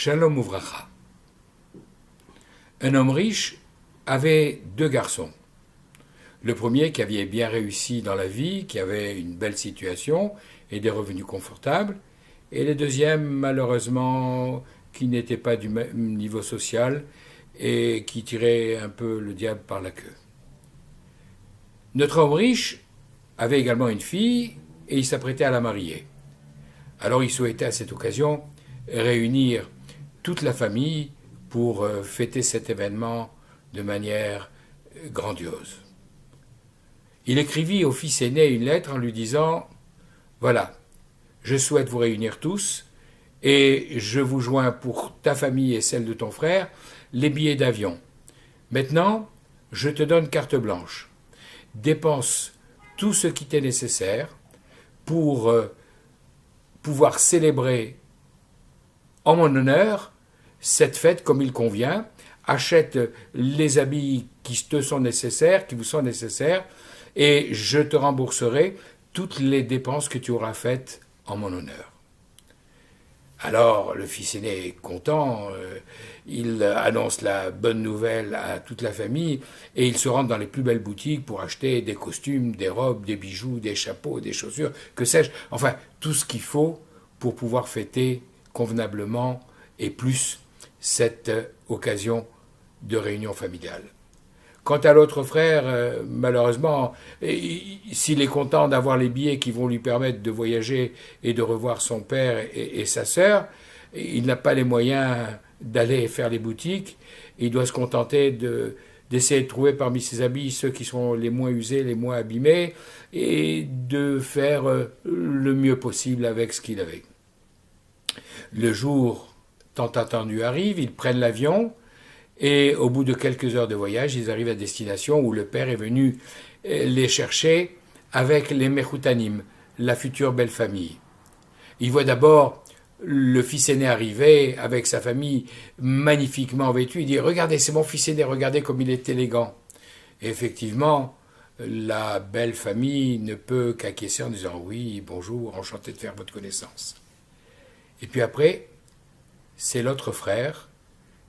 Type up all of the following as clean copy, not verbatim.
Shalom Uvracha. Un homme riche avait deux garçons. Le premier qui avait bien réussi dans la vie, qui avait une belle situation et des revenus confortables, et le deuxième, malheureusement, qui n'était pas du même niveau social et qui tirait un peu le diable par la queue. Notre homme riche avait également une fille et il s'apprêtait à la marier. Alors il souhaitait à cette occasion réunir toute la famille pour fêter cet événement de manière grandiose. Il écrivit au fils aîné une lettre en lui disant « Voilà, je souhaite vous réunir tous et je vous joins pour ta famille et celle de ton frère les billets d'avion. Maintenant, je te donne carte blanche. Dépense tout ce qui t'est nécessaire pour pouvoir célébrer en mon honneur cette fête comme il convient, achète les habits qui te sont nécessaires, qui vous sont nécessaires, et je te rembourserai toutes les dépenses que tu auras faites en mon honneur. » Alors le fils aîné est content, il annonce la bonne nouvelle à toute la famille et il se rend dans les plus belles boutiques pour acheter des costumes, des robes, des bijoux, des chapeaux, des chaussures, que sais-je, enfin tout ce qu'il faut pour pouvoir fêter convenablement et plus cette occasion de réunion familiale. Quant à l'autre frère, malheureusement, s'il est content d'avoir les billets qui vont lui permettre de voyager et de revoir son père et sa sœur, il n'a pas les moyens d'aller faire les boutiques. Il doit se contenter d'essayer de trouver parmi ses habits ceux qui sont les moins usés, les moins abîmés, et de faire le mieux possible avec ce qu'il avait. Le jour tant attendu arrive, ils prennent l'avion, et au bout de quelques heures de voyage, ils arrivent à destination où le père est venu les chercher avec les Mechoutanim, la future belle famille. Il voit d'abord le fils aîné arriver avec sa famille magnifiquement vêtue. Il dit « Regardez, c'est mon fils aîné, regardez comme il est élégant. » Et effectivement, la belle famille ne peut qu'acquiescer en disant « Oui, bonjour, enchanté de faire votre connaissance. » Et puis après, c'est l'autre frère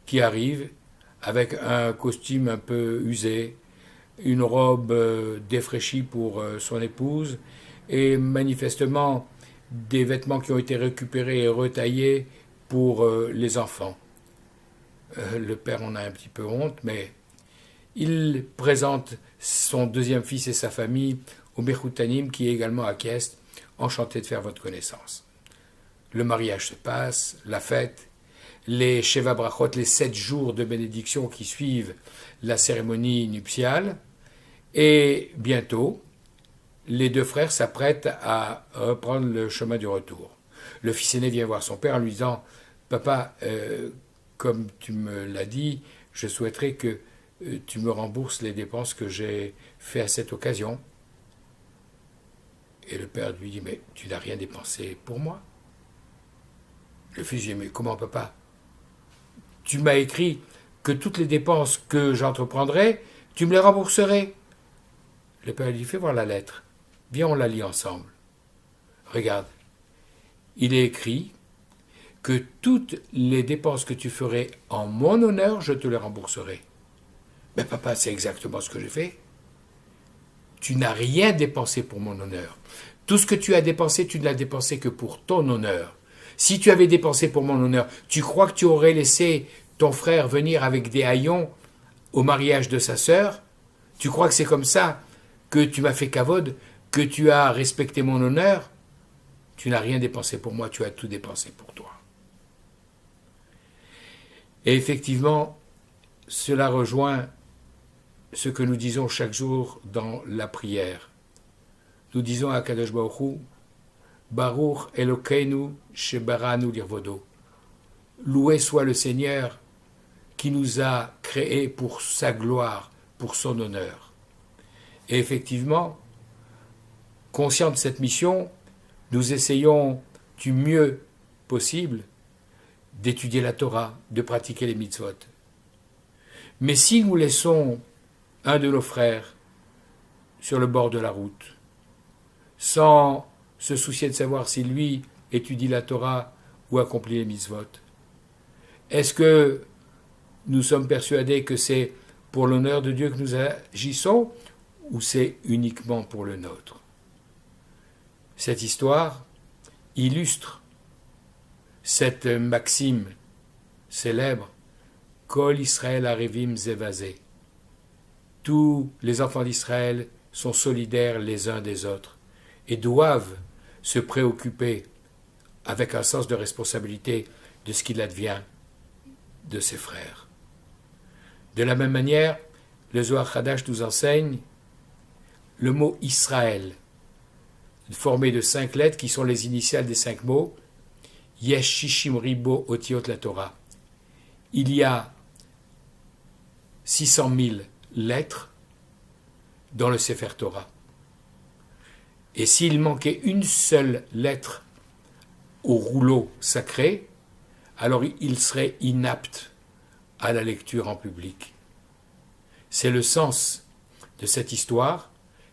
qui arrive avec un costume un peu usé, une robe défraîchie pour son épouse, et manifestement des vêtements qui ont été récupérés et retaillés pour les enfants. Le père en a un petit peu honte, mais il présente son deuxième fils et sa famille au Mechoutanim, qui est également acquiesce, enchanté de faire votre connaissance. Le mariage se passe, la fête, les Sheva Brachot, les 7 jours de bénédiction qui suivent la cérémonie nuptiale, et bientôt, les deux frères s'apprêtent à reprendre le chemin du retour. Le fils aîné vient voir son père en lui disant « Papa, comme tu me l'as dit, je souhaiterais que tu me rembourses les dépenses que j'ai fait à cette occasion. » Et le père lui dit « Mais tu n'as rien dépensé pour moi ?» Le fils dit « Mais comment, papa ? Tu m'as écrit que toutes les dépenses que j'entreprendrais, tu me les rembourserais. » Le père lui dit « Fais voir la lettre. Viens, on la lit ensemble. Regarde. Il est écrit que toutes les dépenses que tu ferais en mon honneur, je te les rembourserai. » « Mais papa, c'est exactement ce que j'ai fait. Tu n'as rien dépensé pour mon honneur. Tout ce que tu as dépensé, tu ne l'as dépensé que pour ton honneur. Si tu avais dépensé pour mon honneur, tu crois que tu aurais laissé ton frère venir avec des haillons au mariage de sa sœur? Tu crois que c'est comme ça que tu m'as fait kavod, que tu as respecté mon honneur? Tu n'as rien dépensé pour moi, tu as tout dépensé pour toi. » Et effectivement, cela rejoint ce que nous disons chaque jour dans la prière. Nous disons à Kadosh Baruch Hu, Baruch Elokeinu shebaranu lirvodo. Loué soit le Seigneur qui nous a créés pour sa gloire, pour son honneur. Et effectivement, conscients de cette mission, nous essayons du mieux possible d'étudier la Torah, de pratiquer les mitzvot. Mais si nous laissons un de nos frères sur le bord de la route, sans se soucier de savoir si lui étudie la Torah ou accomplit les mitzvot, Est-ce que nous sommes persuadés que c'est pour l'honneur de Dieu que nous agissons ou c'est uniquement pour le nôtre? Cette histoire illustre cette maxime célèbre Kol Israël Arevim Zevazé. Tous les enfants d'Israël sont solidaires les uns des autres et doivent se préoccuper avec un sens de responsabilité de ce qu'il advient de ses frères. De la même manière, le Zohar Hadash nous enseigne le mot Israël, formé de 5 lettres qui sont les initiales des 5 mots Yesh Shishim Ribo Otiot la Torah. Il y a 600 000 lettres dans le Sefer Torah. Et s'il manquait une seule lettre au rouleau sacré, alors il serait inapte à la lecture en public. C'est le sens de cette histoire,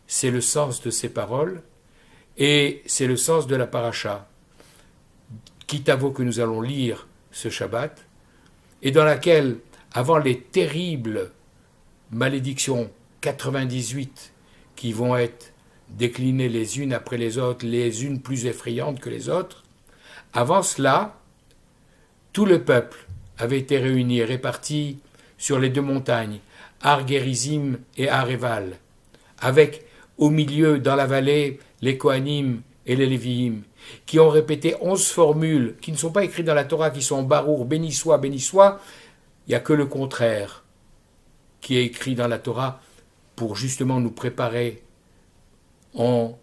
c'est le sens de ces paroles, et c'est le sens de la paracha, Kitavo, que nous allons lire ce Shabbat, et dans laquelle, avant les terribles malédictions 98 qui vont être déclinées les unes après les autres, les unes plus effrayantes que les autres, avant cela, tout le peuple avait été réuni et réparti sur les 2 montagnes, Har Gerizim et Har Eval, avec au milieu, dans la vallée, les Kohanim et les Léviim, qui ont répété 11 formules qui ne sont pas écrites dans la Torah, qui sont en barour, béni soit, il n'y a que le contraire qui est écrit dans la Torah pour justement nous préparer en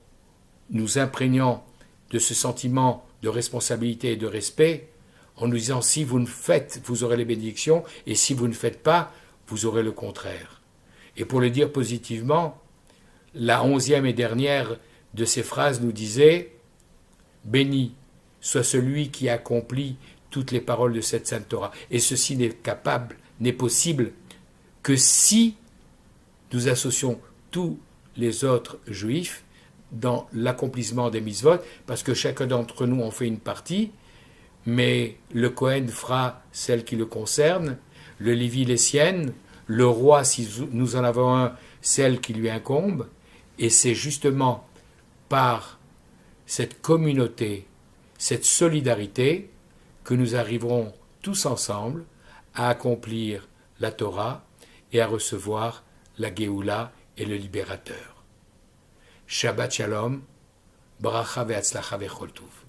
nous imprégnant de ce sentiment de responsabilité et de respect, en nous disant si vous ne faites, vous aurez les bénédictions, et si vous ne faites pas, vous aurez le contraire. Et pour le dire positivement, la 11e et dernière de ces phrases nous disait « Béni soit celui qui accomplit toutes les paroles de cette Sainte Torah. » Et ceci n'est possible que si nous associons tous les autres juifs dans l'accomplissement des mitzvot, parce que chacun d'entre nous en fait une partie, mais le Kohen fera celle qui le concerne, le Lévi les siennes, le roi, si nous en avons un, celle qui lui incombe, et c'est justement par cette communauté, cette solidarité, que nous arriverons tous ensemble à accomplir la Torah et à recevoir la Géoula et le Libérateur. Shabbat Shalom, Bracha ve'atzlacha ve'chol tov.